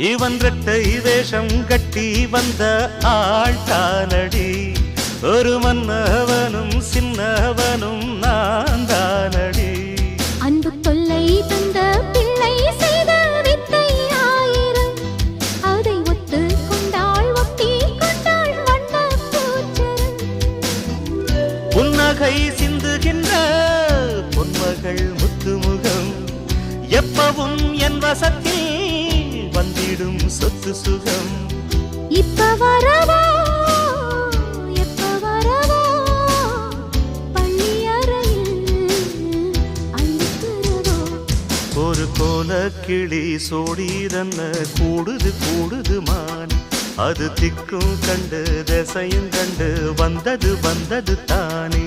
இவன் ரெட்டை வேஷம் கட்டி வந்த ஆழ்தானடி ஒரு மன்னவனும் சின்னவனும் நான் தானடி அன்பு தொல்லை தந்த பிள்ளை செய்த வித்தை ஆயிரம் அதை ஒத்து கொண்டாள் ஒட்டி கொண்டாள் வண்ண பூச்சரம் புன்னகை சிந்துகின்ற பொன்மகள் முத்துமுகம் எப்பவும் என் வசத்தில் வந்திடும் சொத்து சுகம் இப்ப வரவா ஒரு கோல கிளி சோடிதன்ன கூடுது கூடுது மான் அது திக்கும் கண்டு திசையும் கண்டு வந்தது வந்தது தானே